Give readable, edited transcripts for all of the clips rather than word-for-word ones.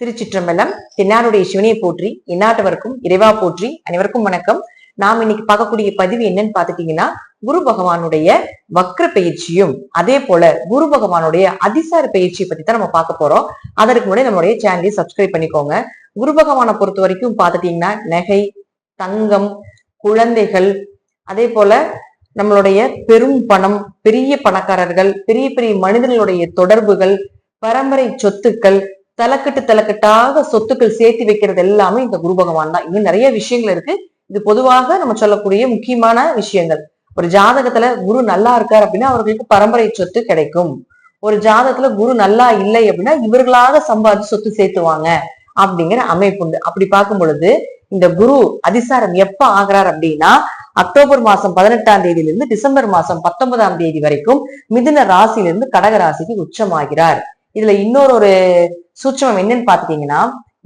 திருச்சிற்றம்பலம். தென்னாருடைய சிவனையை போற்றி, எந்நாட்டவருக்கும் இறைவா போற்றி. அனைவருக்கும் வணக்கம். நாம் இன்னைக்கு பார்க்கக்கூடிய பதிவு என்னன்னு பாத்துட்டீங்கன்னா, குரு பகவானுடைய வக்ர பயிற்சியும் அதே போல குரு பகவானுடைய அதிசார பயிற்சியை பத்தி தான் நம்ம பார்க்க போறோம். அதற்கு முன்னாடி நம்மளுடைய சேனலை சப்ஸ்கிரைப் பண்ணிக்கோங்க. குரு பகவானை பொறுத்த வரைக்கும் பாத்துட்டீங்கன்னா, நகை, தங்கம், குழந்தைகள், அதே போல நம்மளுடைய பெரும் பணம், பெரிய பணக்காரர்கள், பெரிய பெரிய மனிதர்களுடைய தொடர்புகள், பரம்பரை சொத்துக்கள், தலைக்கட்டாக சொத்துக்கள் சேர்த்து வைக்கிறது எல்லாமே இந்த குரு பகவான் தான். இன்னும் நிறைய விஷயங்கள் இருக்கு. இது பொதுவாக நம்ம சொல்லக்கூடிய முக்கியமான விஷயங்கள். ஒரு ஜாதகத்துல குரு நல்லா இருக்காரு அப்படின்னா அவர்களுக்கு பரம்பரை சொத்து கிடைக்கும். ஒரு ஜாதகத்துல குரு நல்லா இல்லை அப்படின்னா இவர்களாக சம்பாதிச்சு சொத்து சேர்த்துவாங்க அப்படிங்கிற அமைப்பு உண்டு. அப்படி பார்க்கும் பொழுது இந்த குரு அதிசாரம் எப்ப ஆகிறார் அப்படின்னா, அக்டோபர் மாசம் 18ஆம் தேதியிலிருந்து டிசம்பர் மாசம் 19ஆம் தேதி வரைக்கும் மிதுன ராசியிலிருந்து கடக ராசிக்கு உச்சமாகிறார். இதுல இன்னொரு சூட்சமம் என்னன்னு பாத்துட்டீங்கன்னா,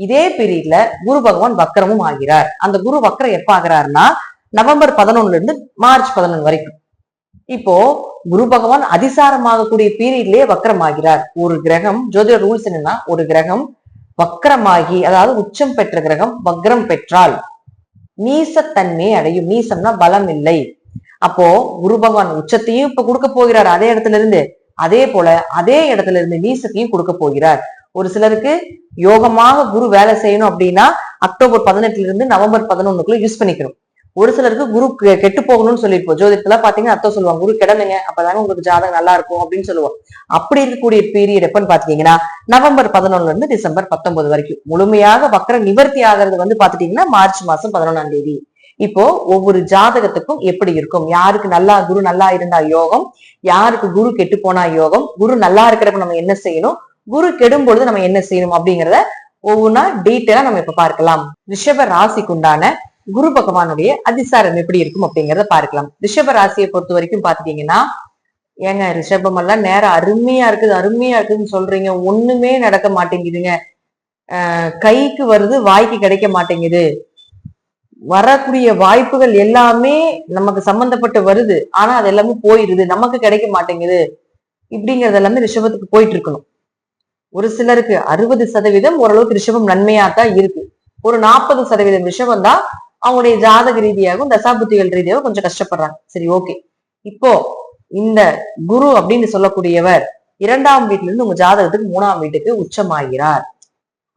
இதே பீரியட்ல குரு பகவான் வக்கரமும் ஆகிறார். அந்த குரு வக்கரம் எப்ப ஆகிறாருன்னா நவம்பர் 11 இருந்து மார்ச் 11 வரைக்கும். இப்போ குரு பகவான் அதிசாரமாகக்கூடிய பீரியட்லயே வக்கரம் ஆகிறார். ஒரு கிரகம், ஜோதிட ரூல்ஸ் என்னன்னா, ஒரு கிரகம் வக்கரமாகி, அதாவது உச்சம் பெற்ற கிரகம் வக்ரம் பெற்றால் நீசத்தன்மை அடையும். நீசம்னா பலம் இல்லை. அப்போ குரு பகவான் உச்சத்தையும் இப்ப கொடுக்க போகிறார் அதே இடத்துல இருந்து, அதே போல அதே இடத்துல இருந்து நீசத்தையும் கொடுக்க போகிறார். ஒரு சிலருக்கு யோகமாக குரு வேலை செய்யணும் அப்படின்னா அக்டோபர் 18 இருந்து நவம்பர் 11 யூஸ் பண்ணிக்கணும். ஒரு சிலருக்கு குரு கெட்டு போகணும்னு சொல்லியிருப்போம். ஜோதிடத்துல பாத்தீங்கன்னா அர்த்தம் சொல்லுவாங்க, குரு கெடனுங்க அப்பதாங்க உங்களுக்கு ஜாதகம் நல்லா இருக்கும் அப்படின்னு சொல்லுவோம். அப்படி இருக்கக்கூடிய பீரியட் எப்பன்னு பாத்தீங்கன்னா நவம்பர் 11 இருந்து டிசம்பர் 19 வரைக்கும். முழுமையாக வக்கர நிவர்த்தி ஆகிறது பாத்துட்டீங்கன்னா மார்ச் மாசம் 11ஆம் தேதி. இப்போ ஒவ்வொரு ஜாதகத்துக்கும் எப்படி இருக்கும், யாருக்கு நல்லா குரு நல்லா இருந்தா யோகம், யாருக்கு குரு கெட்டு போனா யோகம், குரு நல்லா இருக்கிறப்ப நம்ம என்ன செய்யணும், குரு கெடும் பொழுது நம்ம என்ன செய்யணும் அப்படிங்கிறத ஒவ்வொன்றா டீட்டெயிலா நம்ம இப்ப பார்க்கலாம். ரிஷப ராசிக்கு உண்டான குரு பகவானுடைய அதிசாரம் எப்படி இருக்கும் அப்படிங்கிறத பார்க்கலாம். ரிஷப ராசியை பொறுத்த வரைக்கும் பாத்துட்டீங்கன்னா, ஏங்க ரிஷபம் எல்லாம் நேரம் அருமையா இருக்குதுன்னு சொல்றீங்க, ஒண்ணுமே நடக்க மாட்டேங்குதுங்க, கைக்கு வருது வாய்க்கு கிடைக்க மாட்டேங்குது, வரக்கூடிய வாய்ப்புகள் எல்லாமே நமக்கு சம்பந்தப்பட்டு வருது ஆனா அது எல்லாமே போயிருது, நமக்கு கிடைக்க மாட்டேங்குது, இப்படிங்கிறது எல்லாமே ரிஷபத்துக்கு போயிட்டு இருக்கணும். ஒரு சிலருக்கு 60% ஓரளவுக்கு ரிஷபம் நன்மையா தான் இருக்கு. ஒரு 40% ரிஷபம் தான் அவங்களுடைய ஜாதக ரீதியாகவும் தசாபுத்திகள் ரீதியாகவும் கொஞ்சம் கஷ்டப்படுறாங்க. சரி, ஓகே. இப்போ இந்த குரு அப்படின்னு சொல்லக்கூடியவர் 2ஆம் வீட்டுல இருந்து உங்க ஜாதகத்துக்கு 3ஆம் வீட்டுக்கு உச்சமாகிறார்.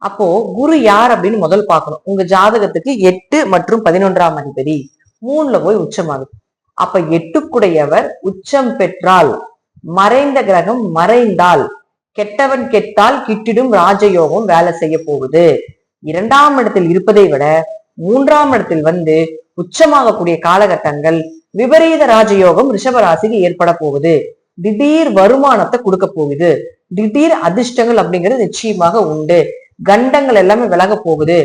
அப்போ குரு யார் அப்படின்னு முதல் பார்க்கணும். உங்க ஜாதகத்துக்கு 8 மற்றும் 11ஆம் அதிபதி 3ல போய் உச்சமாகுது. அப்ப 8க்குடையவர் உச்சம் பெற்றால், மறைந்த கிரகம் மறைந்தால், கெட்டவன் கெட்டால் கிட்டிடும் ராஜயோகம் வேலை செய்ய போகுது. 2ஆம் இடத்தில் இருப்பதை விட 3ஆம் இடத்தில் உச்சமாகக்கூடிய காலகட்டங்கள் விபரீத ராஜயோகம் ரிஷபராசிக்கு ஏற்பட போகுது. திடீர் வருமானத்தை கொடுக்க போகுது. திடீர் அதிர்ஷ்டங்கள் அப்படிங்கிறது நிச்சயமாக உண்டு. கண்டங்கள் எல்லாமே விலக போகுது.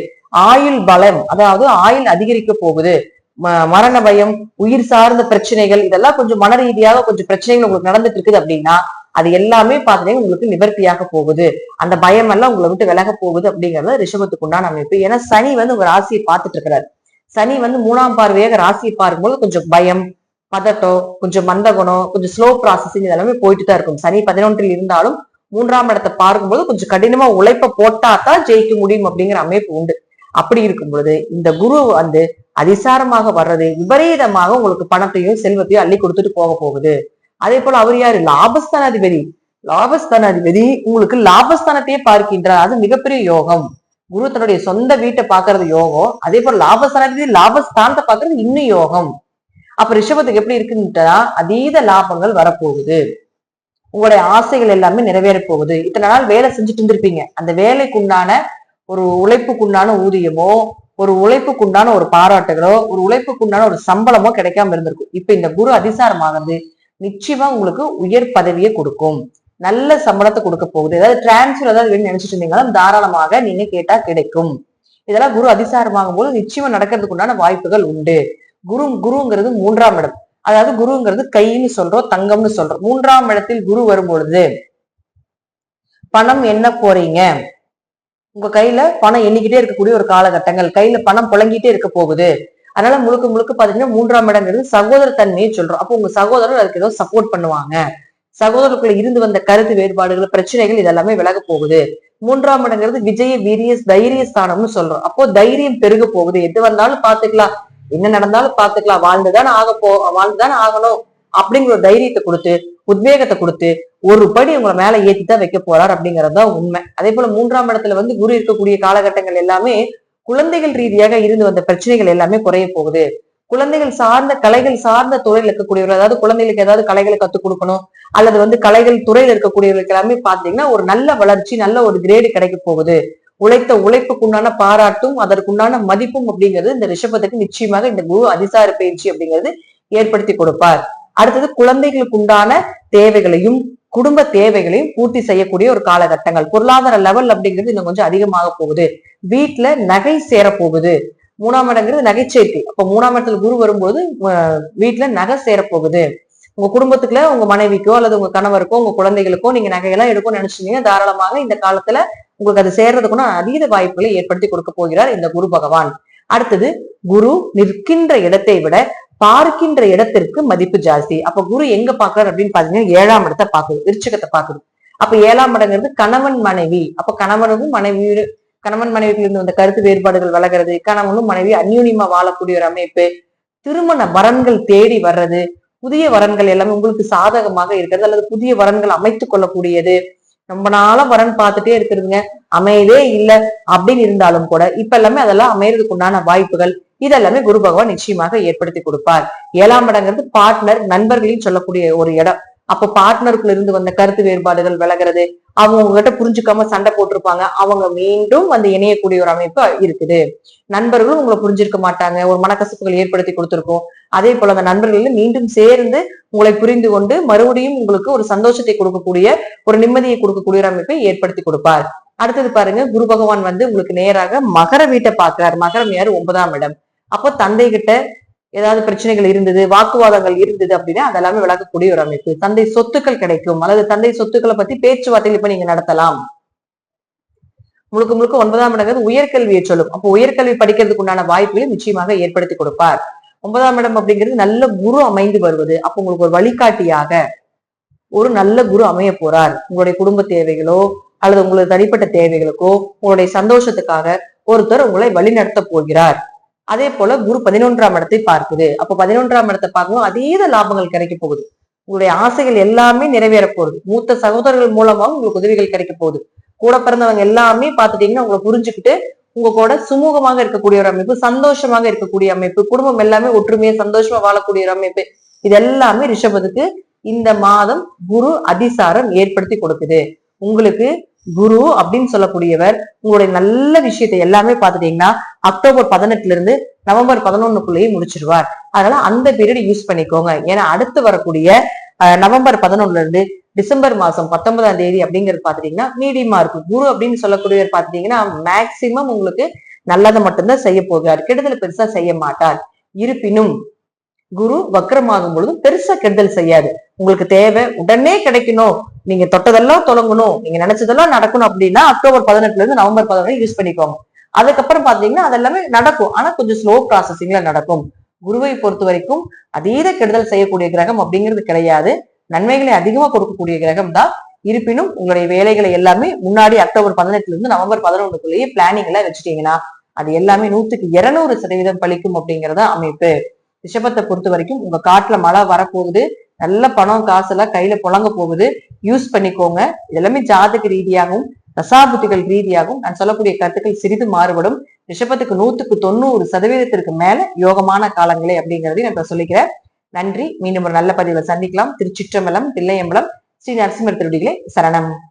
ஆயுள் பலம், அதாவது ஆயுள் அதிகரிக்க போகுது. மரண பயம், உயிர் சார்ந்த பிரச்சனைகள், இதெல்லாம் கொஞ்சம் மன ரீதியாக கொஞ்சம் பிரச்சனைகள் உங்களுக்கு நடந்துட்டு இருக்குது அப்படின்னா அது எல்லாமே பாத்தீங்கன்னா உங்களுக்கு நிவர்த்தியாக போகுது. அந்த பயம் எல்லாம் உங்களை விட்டு விலக போகுது அப்படிங்கறது ரிஷபத்துக்கு உண்டான அமைப்பு. ஏன்னா சனி உங்க ராசியை பார்த்துட்டு இருக்கிறாரு. சனி 3ஆம் பார்வையாக ராசியை பார்க்கும்போது கொஞ்சம் பயம், பதட்டம், கொஞ்சம் மந்தகுணம், கொஞ்சம் ஸ்லோ ப்ராசஸிங் இதெல்லாமே போயிட்டு தான் இருக்கும். சனி 11 இருந்தாலும் 3ஆம் இடத்தை பார்க்கும்போது கொஞ்சம் கடினமா உழைப்ப போட்டா தான் ஜெயிக்க முடியும் அப்படிங்கிற அமைப்பு உண்டு. அப்படி இருக்கும் பொழுது இந்த குரு அதிசாரமாக வர்றது விபரீதமாக உங்களுக்கு பணத்தையும் செல்வத்தையும் அள்ளி கொடுத்துட்டு போக போகுது. அதே போல அவர் யாரு, லாபஸ்தானாதிபதி. லாபஸ்தானாதிபதி உங்களுக்கு லாபஸ்தானத்தையே பார்க்கின்றார். அது மிகப்பெரிய யோகம். குரு தன்னுடைய சொந்த வீட்டை பாக்குறது யோகம். அதே போல லாபஸ்தானாதிபதி லாபஸ்தானத்தை பாக்குறது இன்னும் யோகம். அப்ப ரிஷபத்துக்கு எப்படி இருக்குன்னா அதீத லாபங்கள் வரப்போகுது. உங்களுடைய ஆசைகள் எல்லாமே நிறைவேற போகுது. இத்தனை நாள் வேலை செஞ்சுட்டு இருந்திருப்பீங்க, அந்த வேலைக்குண்டான ஒரு உழைப்புக்குண்டான ஊதியமோ, ஒரு உழைப்புக்குண்டான ஒரு பாராட்டுகளோ, ஒரு உழைப்புக்குண்டான ஒரு சம்பளமோ கிடைக்காம இருந்திருக்கும். இப்ப இந்த குரு அதிசாரம் ஆகிறது நிச்சயமா உங்களுக்கு உயர் பதவியை கொடுக்கும். நல்ல சம்பளத்தை கொடுக்க போகுது. ஏதாவது டிரான்ஸ்ஃபர் ஏதாவது நினைச்சிட்டு இருந்தீங்கன்னா தாராளமாக நீங்க கேட்டா கிடைக்கும். இதெல்லாம் குரு அதிசாரமாகும் போது நிச்சயமா நடக்கிறதுக்கு உண்டான வாய்ப்புகள் உண்டு. குருங்கிறது 3ஆம் இடம், அதாவது குருங்கிறது கைன்னு சொல்றோம், தங்கம்னு சொல்றோம். 3ஆம் இடத்தில் குரு வரும்பொழுது பணம் என்ன போறீங்க, உங்க கையில பணம் எண்ணிக்கிட்டே இருக்கக்கூடிய ஒரு காலகட்டங்கள், கையில பணம் புழங்கிட்டே இருக்க போகுது. அதனால முழுக்க பாத்தீங்கன்னா 3ஆம் இடங்கிறது சகோதர தன்மையை சொல்றோம். அப்போ உங்க சகோதரர் அதுக்கு ஏதோ சப்போர்ட் பண்ணுவாங்க. சகோதரர்களுக்குள்ள இருந்து வந்த கருத்து வேறுபாடுகள், பிரச்சனைகள் இதெல்லாமே விலக போகுது. 3ஆம் இடங்கிறது விஜய வீரிய தைரிய ஸ்தானம்னு சொல்றோம். அப்போ தைரியம் பெருக போகுது. எது வந்தாலும் பாத்துக்கலாம், என்ன நடந்தாலும் பாத்துக்கலாம், வாழ்ந்துதானே ஆகணும் அப்படிங்கிற ஒரு தைரியத்தை கொடுத்து, உத்வேகத்தை கொடுத்து, ஒரு படி உங்களை மேல ஏத்திதான் வைக்க போறார் அப்படிங்கறதுதான் உண்மை. அதே போல 3ஆம் இடத்துல குரு இருக்கக்கூடிய காலகட்டங்கள் எல்லாமே குழந்தைகள் ரீதியாக இருந்து வந்த பிரச்சனைகள் எல்லாமே குறைய போகுது. குழந்தைகள் சார்ந்த கலைகள் சார்ந்த துறையில் இருக்கக்கூடியவர்கள், அதாவது குழந்தைகளுக்கு ஏதாவது கலைகளை கத்துக் கொடுக்கணும், அல்லது கலைகள் துறையில் இருக்கக்கூடியவர்களுக்கு எல்லாமே பாத்தீங்கன்னா ஒரு நல்ல வளர்ச்சி, நல்ல ஒரு கிரேடு கிடைக்க போகுது. உழைத்த உழைப்புக்குண்டான பாராட்டும் அதற்குண்டான மதிப்பும் அப்படிங்கிறது இந்த ரிஷபத்துக்கு நிச்சயமாக இந்த குரு அதிசார பயிற்சி அப்படிங்கிறது ஏற்படுத்தி கொடுப்பார். அடுத்தது குழந்தைகளுக்கு உண்டான தேவைகளையும் குடும்ப தேவைகளையும் பூர்த்தி செய்யக்கூடிய ஒரு காலகட்டங்கள். பொருளாதார லெவல் அப்படிங்கிறது இன்னும் கொஞ்சம் அதிகமாக போகுது. வீட்டுல நகை சேர போகுது. 3ஆம் இடங்கிறது நகைச்சேர்க்கை. அப்ப 3ஆம் இடத்துல குரு வரும்போது வீட்டுல நகை சேரப்போகுது. உங்க குடும்பத்துக்குள்ள உங்க மனைவிக்கோ அல்லது உங்க கணவருக்கோ உங்க குழந்தைகளுக்கோ நீங்க நகையெல்லாம் எடுக்கும்னு நினைச்சீங்கன்னா தாராளமாக இந்த காலத்துல உங்களுக்கு அது சேர்றதுக்குன்னா அதீத வாய்ப்புகளை ஏற்படுத்தி கொடுக்க போகிறார் இந்த குரு பகவான். அடுத்தது குரு நிற்கின்ற இடத்தை விட பார்க்கின்ற இடத்திற்கு மதிப்பு ஜாஸ்தி. அப்ப குரு எங்க பாக்குறாரு அப்படின்னு பாத்தீங்கன்னா 7ஆம் இடத்தை பாக்குது, விருச்சிகத்தை பாக்குது. அப்ப 7ஆம் இடங்கிறது கணவன் மனைவி. அப்ப கணவன் மனைவிக்கு இருந்து வந்த கருத்து வேறுபாடுகள் விலகிறது, கணவனும் மனைவி அந்யூன்யமா வாழக்கூடிய ஒரு அமைப்பு, திருமண வரன்கள் தேடி வர்றது, புதிய வரன்கள் எல்லாமே உங்களுக்கு சாதகமாக இருக்கிறது, அல்லது புதிய வரன்கள் அமைத்துக் கொள்ளக்கூடியது. ரொம்ப நாளா வரன் பார்த்துட்டே இருக்கிறதுங்க, அமையதே இல்லை அப்படின்னு இருந்தாலும் கூட இப்ப எல்லாமே அதெல்லாம் அமையறதுக்கு உண்டான வாய்ப்புகள் இதெல்லாமே குரு பகவான் நிச்சயமாக ஏற்படுத்தி கொடுப்பார். 7ஆம் இடங்கிறது பார்ட்னர், நண்பர்களையும் சொல்லக்கூடிய ஒரு இடம். அப்ப பார்ட்னருக்குள்ள இருந்து வந்த கருத்து வேறுபாடுகள் விலகிறது, அவங்க உங்ககிட்ட புரிஞ்சுக்காம சண்டை போட்டிருப்பாங்க, அவங்க மீண்டும் இணையக்கூடிய ஒரு அமைப்பு இருக்குது. நண்பர்களும் உங்களை புரிஞ்சிருக்க மாட்டாங்க, ஒரு மனக்கசப்புகள் ஏற்படுத்தி கொடுத்திருக்கோம். அதே போல அந்த நண்பர்கள் மீண்டும் சேர்ந்து உங்களை புரிந்து கொண்டு மறுபடியும் உங்களுக்கு ஒரு சந்தோஷத்தை கொடுக்கக்கூடிய ஒரு நிம்மதியை கொடுக்கக்கூடிய ஒரு அமைப்பை ஏற்படுத்தி கொடுப்பார். அடுத்தது பாருங்க, குரு பகவான் உங்களுக்கு நேராக மகர வீட்டை பாக்குறாரு. மகரம் யாரு? 9ஆம் இடம். அப்போ தந்தை கிட்ட ஏதாவது பிரச்சனைகள் இருந்தது, வாக்குவாதங்கள் இருந்தது அப்படின்னா அதெல்லாமே விளக்கக்கூடிய ஒரு அமைப்பு. தந்தை சொத்துக்கள் கிடைக்கும், அல்லது தந்தை சொத்துக்களை பத்தி பேச்சுவார்த்தைகள் இப்ப நீங்க நடத்தலாம். முழுக்க முழுக்க 9ஆம் இடங்கிறது உயர்கல்வியை சொல்லும். அப்போ உயர்கல்வி படிக்கிறதுக்கு உண்டான வாய்ப்புகளை நிச்சயமாக ஏற்படுத்தி கொடுப்பார். 9ஆம் இடம் அப்படிங்கிறது நல்ல குரு அமைந்து வருவது. அப்போ உங்களுக்கு ஒரு வழிகாட்டியாக ஒரு நல்ல குரு அமைய போறார். உங்களுடைய குடும்ப தேவைகளோ அல்லது உங்களது தனிப்பட்ட தேவைகளுக்கோ உங்களுடைய சந்தோஷத்துக்காக ஒருத்தர் உங்களை வழி நடத்த போகிறார். அதே போல குரு 11ஆம் இடத்தை பார்க்குது. அப்ப 11ஆம் இடத்தை பார்க்கவும் அதீத லாபங்கள் கிடைக்க போகுது. உங்களுடைய ஆசைகள் எல்லாமே நிறைவேற போகுது. மூத்த சகோதரர்கள் மூலமா உங்களுக்கு உதவிகள் கிடைக்க போகுது. கூட பிறந்தவங்க எல்லாமே பாத்துட்டீங்கன்னா உங்களை புரிஞ்சுக்கிட்டு உங்க கூட சுமூகமாக இருக்கக்கூடிய ஒரு அமைப்பு, சந்தோஷமாக இருக்கக்கூடிய அமைப்பு, குடும்பம் எல்லாமே ஒற்றுமையா சந்தோஷமா வாழக்கூடிய ஒரு அமைப்பு, இது எல்லாமே ரிஷபத்துக்கு இந்த மாதம் குரு அதிசாரம் ஏற்படுத்தி கொடுக்குது. உங்களுக்கு குரு அப்படின்னு சொல்லக்கூடியவர் உங்களுடைய நல்ல விஷயத்தை எல்லாமே பாத்துட்டீங்கன்னா அக்டோபர் 18 இருந்து நவம்பர் 11க்குள்ளேயே முடிச்சிருவார். அதனால அந்த பீரியட் யூஸ் பண்ணிக்கோங்க. ஏன்னா அடுத்து வரக்கூடிய நவம்பர் 11 இருந்து டிசம்பர் மாசம் 19ஆம் தேதி அப்படிங்கிறது பாத்துட்டீங்கன்னா மீடியமா இருக்கும். குரு அப்படின்னு சொல்லக்கூடியவர் பாத்துட்டீங்கன்னா மேக்சிமம் உங்களுக்கு நல்லதை மட்டும்தான் செய்ய போகிறார், கெடுதல் பெருசா செய்ய மாட்டார். இருப்பினும் குரு வக்ரமாகும் பொழுதும் பெருசா கெடுதல் செய்யாது. உங்களுக்கு தேவை உடனே கிடைக்கணும், நீங்க தொட்டதெல்லாம் தொடங்கணும், நீங்க நினைச்சதெல்லாம் நடக்கணும் அப்படின்னா அக்டோபர் 18 இருந்து நவம்பர் 11 யூஸ் பண்ணிக்கோங்க. அதுக்கப்புறம் பாத்தீங்கன்னா அதெல்லாமே நடக்கும், ஆனா கொஞ்சம் ஸ்லோ ப்ராசஸிங்ல நடக்கும். குருவை பொறுத்த வரைக்கும் அதீத கெடுதல் செய்யக்கூடிய கிரகம் அப்படிங்கிறது கிடையாது, நன்மைகளை அதிகமா கொடுக்கக்கூடிய கிரகம் தான். இருப்பினும் உங்களுடைய வேலைகளை எல்லாமே முன்னாடி அக்டோபர் 18 இருந்து நவம்பர் 11க்குள்ளேயே பிளானிங் எல்லாம் வச்சுட்டீங்கன்னா அது எல்லாமே 100க்கு 200% பலிக்கும் அப்படிங்கறத அமைப்பு. ரிஷபத்தை பொறுத்த வரைக்கும் உங்க காட்டுல மழை வரப்போகுது, நல்ல பணம் காசு எல்லாம் கையில புழங்க போகுது, யூஸ் பண்ணிக்கோங்க. இதெல்லாமே ஜாதக ரீதியாகவும் தசாபுத்திகள் ரீதியாகவும் நான் சொல்லக்கூடிய கருத்துக்கள் சிறிது மாறுபடும். ரிஷபத்துக்கு 100க்கு 90% மேல யோகமான காலங்களே அப்படிங்கறதையும் நான் சொல்லிக்கிறேன். நன்றி. மீண்டும் ஒரு நல்ல பதிவுல சந்திக்கலாம். திருச்சிற்றம்பலம், தில்லையம்பலம், ஸ்ரீ நரசிம்மர் திருடிகளே சரணம்.